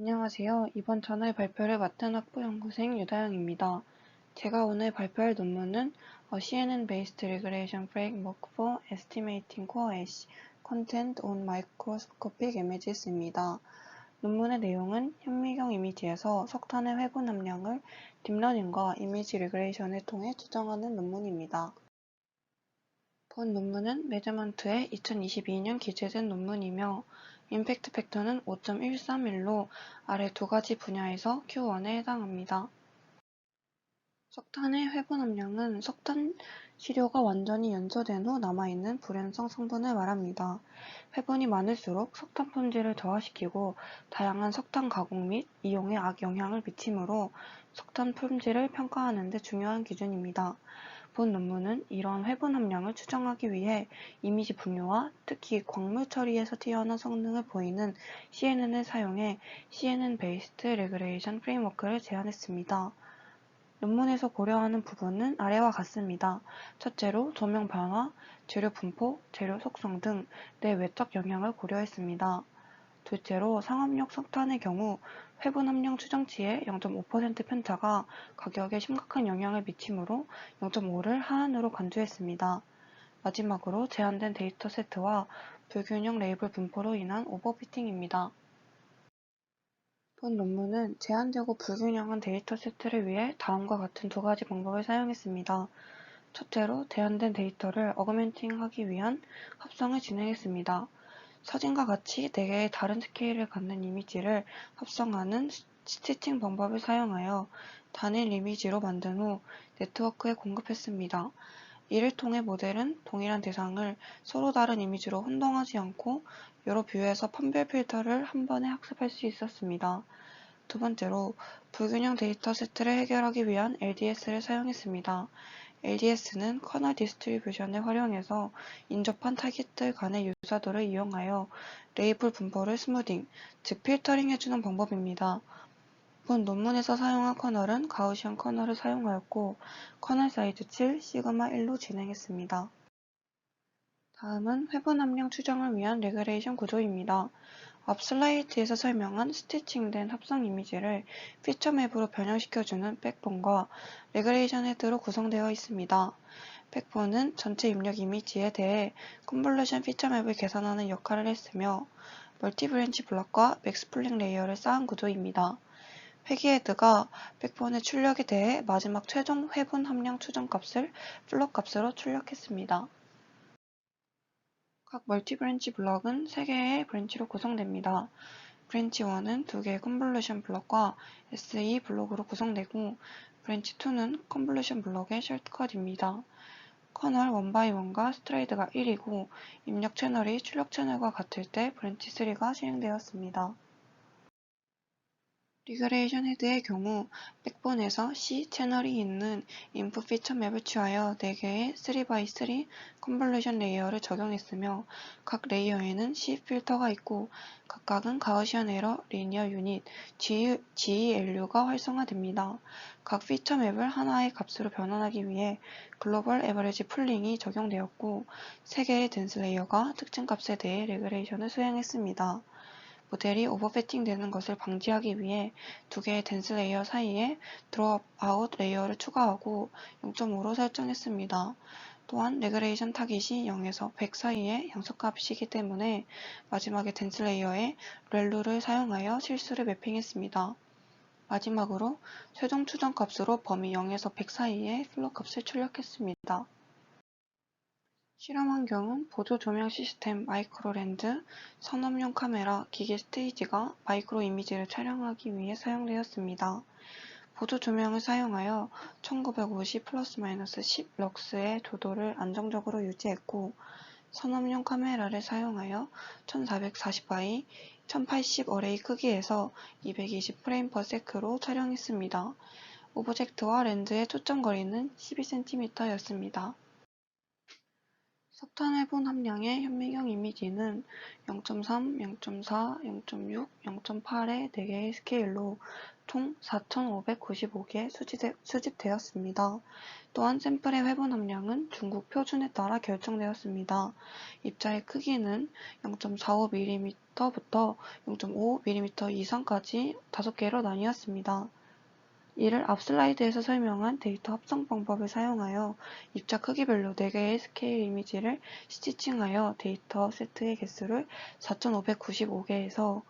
안녕하세요. 이번 저널 발표를 맡은 학부연구생 유다영입니다. 제가 오늘 발표할 논문은 CNN-Based Regression Framework for Estimating Core Edge Content on Microscopic Images입니다. 논문의 내용은 현미경 이미지에서 석탄의 회분 함량을 딥러닝과 이미지 리그레이션을 통해 추정하는 논문입니다. 본 논문은 매저먼트에 2022년 기재된 논문이며 임팩트 팩터는 5.131로 아래 두 가지 분야에서 Q1에 해당합니다. 석탄의 회분 함량은 석탄 시료가 완전히 연소된 후 남아있는 불연성 성분을 말합니다. 회분이 많을수록 석탄 품질을 저하시키고 다양한 석탄 가공 및 이용에 악영향을 미치므로 석탄 품질을 평가하는 데 중요한 기준입니다. 본 논문은 이러한 회분 함량을 추정하기 위해 이미지 분류와 특히 광물 처리에서 뛰어난 성능을 보이는 CNN을 사용해 CNN-Based Regression Framework를 제안했습니다. 논문에서 고려하는 부분은 아래와 같습니다. 첫째로 조명 변화, 재료 분포, 재료 속성 등 내외적 영향을 고려했습니다. 둘째로 상업용 석탄의 경우 회분 함량 추정치의 0.5% 편차가 가격에 심각한 영향을 미치므로 0.5를 하한으로 간주했습니다. 마지막으로 제한된 데이터 세트와 불균형 레이블 분포로 인한 오버피팅입니다. 본 논문은 제한되고 불균형한 데이터 세트를 위해 다음과 같은 두 가지 방법을 사용했습니다. 첫째로 제한된 데이터를 어그멘팅하기 위한 합성을 진행했습니다. 사진과 같이 4개의 다른 스케일을 갖는 이미지를 합성하는 스티칭 방법을 사용하여 단일 이미지로 만든 후 네트워크에 공급했습니다. 이를 통해 모델은 동일한 대상을 서로 다른 이미지로 혼동하지 않고 여러 뷰에서 판별 필터를 한 번에 학습할 수 있었습니다. 두 번째로 불균형 데이터 세트를 해결하기 위한 LDS를 사용했습니다. LDS는 커널 디스트리뷰션을 활용해서 인접한 타깃들 간의 유사도를 이용하여 레이블 분포를 스무딩, 즉 필터링 해주는 방법입니다. 본 논문에서 사용한 커널은 가우시안 커널을 사용하였고 커널 사이즈 7, 시그마 1로 진행했습니다. 다음은 회분 함량 추정을 위한 레그레이션 구조입니다. 앞 슬라이드에서 설명한 스티칭된 합성 이미지를 피처맵으로 변형시켜주는 백본과 레그레이션 헤드로 구성되어 있습니다. 백본은 전체 입력 이미지에 대해 컨볼루션 피처맵을 계산하는 역할을 했으며 멀티브랜치 블럭과 맥스플링 레이어를 쌓은 구조입니다. 회기 헤드가 백본의 출력에 대해 마지막 최종 회분 함량 추정 값을 플롯 값으로 출력했습니다. 각 멀티브랜치 블럭은 3개의 브랜치로 구성됩니다. 브랜치 1은 2개의 컨볼루션 블럭과 SE 블록으로 구성되고 브랜치 2는 컨볼루션 블럭의 셜트컷입니다. 커널 1x1과 스트레이드가 1이고 입력 채널이 출력 채널과 같을 때 브랜치 3가 실행되었습니다. 리그레이션 헤드의 경우 백본에서 C 채널이 있는 인풋 피처맵을 취하여 4개의 3x3 컨볼루션 레이어를 적용했으며 각 레이어에는 C 필터가 있고 각각은 가우시안 에러 리니어 유닛 GELU가 활성화됩니다. 각 피처맵을 하나의 값으로 변환하기 위해 글로벌 에버리지 풀링이 적용되었고 3개의 덴스 레이어가 특징 값에 대해 레그레이션을 수행했습니다. 모델이 오버피팅 되는 것을 방지하기 위해 2개의 덴스 레이어 사이에 드롭아웃 레이어를 추가하고 0.5로 설정했습니다. 또한 레그레이션 타깃이 0에서 100 사이의 양수값이기 때문에 마지막에 덴스 레이어에 렐루를 사용하여 실수를 매핑했습니다. 마지막으로 최종 추정 값으로 범위 0에서 100 사이의 플롯 값을 출력했습니다. 실험 환경은 보조 조명 시스템 마이크로 렌즈, 산업용 카메라, 기계 스테이지가 마이크로 이미지를 촬영하기 위해 사용되었습니다. 보조 조명을 사용하여 1950 ±10 럭스의 조도를 안정적으로 유지했고 산업용 카메라를 사용하여 1440by 1080 어레이 크기에서 220 프레임 퍼 세크로 촬영했습니다. 오브젝트와 렌즈의 초점 거리는 12cm였습니다. 석탄 해분 함량의 현미경 이미지는 0.3, 0.4, 0.6, 0.8의 4개의 스케일로 총 4,595개 수집되었습니다. 또한 샘플의 회분 함량은 중국 표준에 따라 결정되었습니다. 입자의 크기는 0.45mm부터 0.5mm 이상까지 5개로 나뉘었습니다. 이를 앞 슬라이드에서 설명한 데이터 합성 방법을 사용하여 입자 크기별로 4개의 스케일 이미지를 스티칭하여 데이터 세트의 개수를 4,595개에서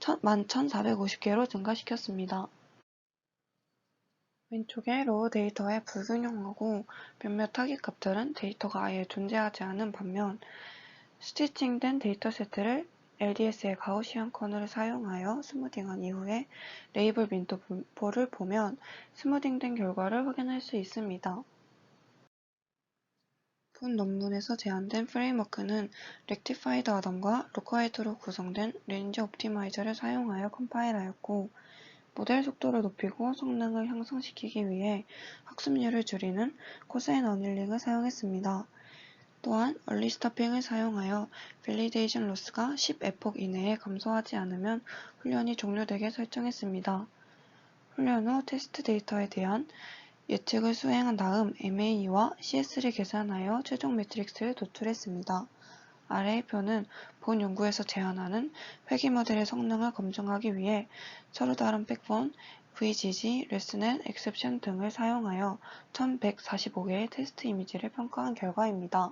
11,450개로 증가시켰습니다. 왼쪽의 로우 데이터의 불균형하고 몇몇 타깃 값들은 데이터가 아예 존재하지 않은 반면 스티칭된 데이터 세트를 LDS의 가우시안 커널을 사용하여 스무딩한 이후에 레이블 윈도우를 보면 스무딩된 결과를 확인할 수 있습니다. 본 논문에서 제안된 프레임워크는 렉티파이드 아담과 로커헤드로 구성된 렌지 옵티마이저를 사용하여 컴파일하였고, 모델 속도를 높이고 성능을 향상시키기 위해 학습률을 줄이는 코세인 어닐링을 사용했습니다. 또한 얼리 스토핑을 사용하여 밸리데이션 로스가 10에폭 이내에 감소하지 않으면 훈련이 종료되게 설정했습니다. 훈련 후 테스트 데이터에 대한 예측을 수행한 다음 MAE와 CS를 계산하여 최종 매트릭스를 도출했습니다. 아래의 표는 본 연구에서 제안하는 회귀 모델의 성능을 검증하기 위해 서로 다른 백본, VGG, 레슨앤, 엑셉션 등을 사용하여 1145개의 테스트 이미지를 평가한 결과입니다.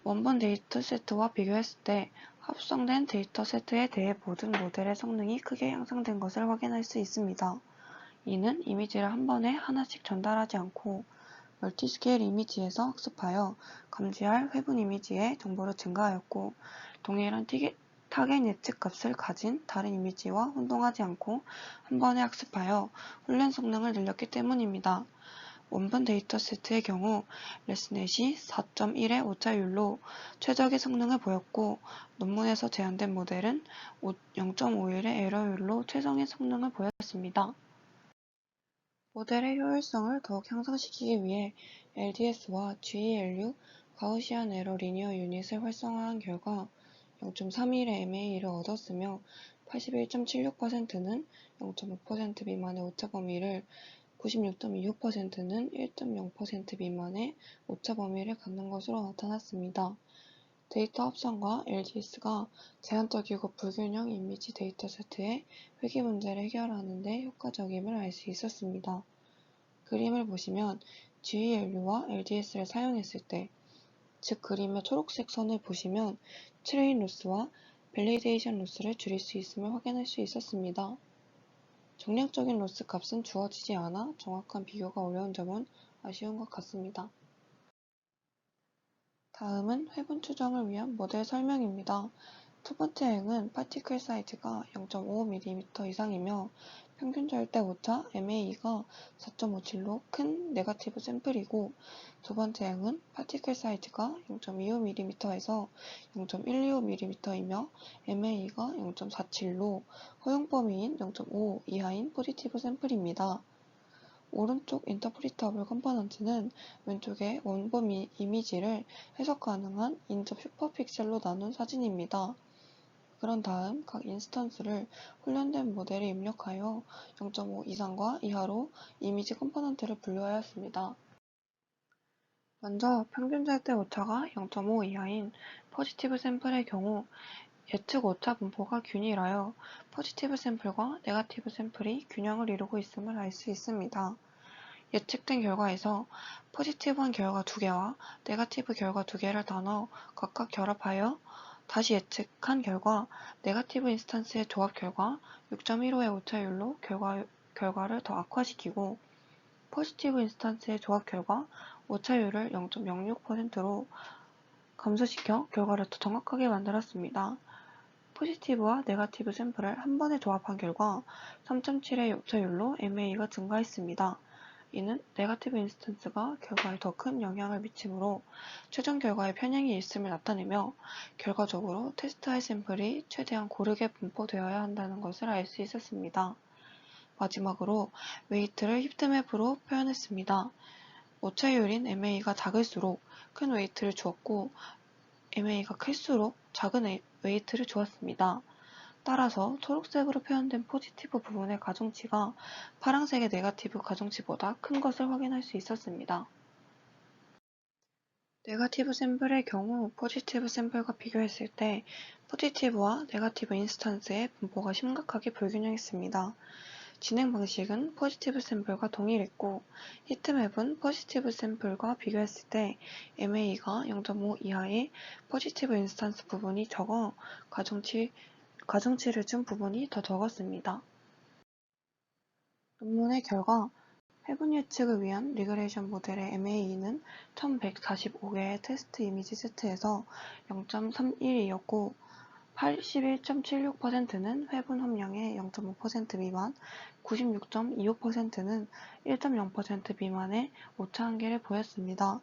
원본 데이터세트와 비교했을 때 합성된 데이터세트에 대해 모든 모델의 성능이 크게 향상된 것을 확인할 수 있습니다. 이는 이미지를 한 번에 하나씩 전달하지 않고 멀티스케일 이미지에서 학습하여 감지할 회분 이미지의 정보를 증가하였고, 동일한 타겟 예측 값을 가진 다른 이미지와 혼동하지 않고 한 번에 학습하여 훈련 성능을 늘렸기 때문입니다. 원본 데이터세트의 경우 레스넷이 4.1의 오차율로 최적의 성능을 보였고, 논문에서 제안된 모델은 0.51의 에러율로 최상의 성능을 보였습니다. 모델의 효율성을 더욱 향상시키기 위해 LDS와 GELU 가우시안 에러 리니어 유닛을 활성화한 결과 0.31의 MAE를 얻었으며 81.76%는 0.5% 미만의 오차 범위를, 96.26%는 1.0% 미만의 오차 범위를 갖는 것으로 나타났습니다. 데이터 합성과 LDS가 제한적이고 불균형 이미지 데이터세트의 회귀 문제를 해결하는 데 효과적임을 알 수 있었습니다. 그림을 보시면 GELU와 LDS를 사용했을 때, 즉 그림의 초록색 선을 보시면 트레인 로스와 밸리데이션 로스를 줄일 수 있음을 확인할 수 있었습니다. 정량적인 로스 값은 주어지지 않아 정확한 비교가 어려운 점은 아쉬운 것 같습니다. 다음은 회분 추정을 위한 모델 설명입니다. 두 번째 행은 파티클 사이즈가 0.5mm 이상이며 평균 절대 오차 MAE가 4.57로 큰 네거티브 샘플이고, 두 번째 행은 파티클 사이즈가 0.25mm에서 0.125mm이며 MAE가 0.47로 허용 범위인 0.5 이하인 포지티브 샘플입니다. 오른쪽 인터프리터블 컴포넌트는 왼쪽의 원본 이미지를 해석 가능한 인접 슈퍼픽셀로 나눈 사진입니다. 그런 다음 각 인스턴스를 훈련된 모델에 입력하여 0.5 이상과 이하로 이미지 컴포넌트를 분류하였습니다. 먼저 평균 절대 오차가 0.5 이하인 포지티브 샘플의 경우 예측 오차 분포가 균일하여 포지티브 샘플과 네거티브 샘플이 균형을 이루고 있음을 알 수 있습니다. 예측된 결과에서 포지티브한 결과 2개와 네거티브 결과 2개를 나눠 각각 결합하여 다시 예측한 결과 네거티브 인스턴스의 조합 결과 6.15의 오차율로 결과를 더 악화시키고, 포지티브 인스턴스의 조합 결과 오차율을 0.06%로 감소시켜 결과를 더 정확하게 만들었습니다. 포지티브와 네거티브 샘플을 한 번에 조합한 결과 3.7의 오차율로 MAE가 증가했습니다. 이는 네거티브 인스턴스가 결과에 더 큰 영향을 미치므로 최종 결과에 편향이 있음을 나타내며, 결과적으로 테스트할 샘플이 최대한 고르게 분포되어야 한다는 것을 알 수 있었습니다. 마지막으로 웨이트를 히트맵으로 표현했습니다. 오차율인 MA가 작을수록 큰 웨이트를 주었고 MA가 클수록 작은 웨이트를 주었습니다. 따라서 초록색으로 표현된 포지티브 부분의 가중치가 파란색의 네거티브 가중치보다 큰 것을 확인할 수 있었습니다. 네거티브 샘플의 경우 포지티브 샘플과 비교했을 때 포지티브와 네거티브 인스턴스의 분포가 심각하게 불균형했습니다. 진행 방식은 포지티브 샘플과 동일했고 히트맵은 포지티브 샘플과 비교했을 때 MA가 0.5 이하의 포지티브 인스턴스 부분이 적어 가중치를 준 부분이 더 적었습니다. 논문의 결과 해분 예측을 위한 리그레이션 모델의 MA는 1145개의 테스트 이미지 세트에서 0.31이었고 81.76%는 회분 함량의 0.5% 미만, 96.25%는 1.0% 미만의 오차 한계를 보였습니다.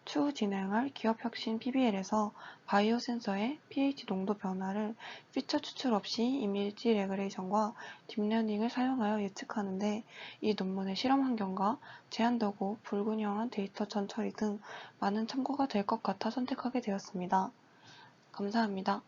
추후 진행할 기업혁신 PBL에서 바이오 센서의 pH 농도 변화를 피처 추출 없이 이미지 레그레이션과 딥러닝을 사용하여 예측하는데 이 논문의 실험 환경과 제한되고 불균형한 데이터 전처리 등 많은 참고가 될 것 같아 선택하게 되었습니다. 감사합니다.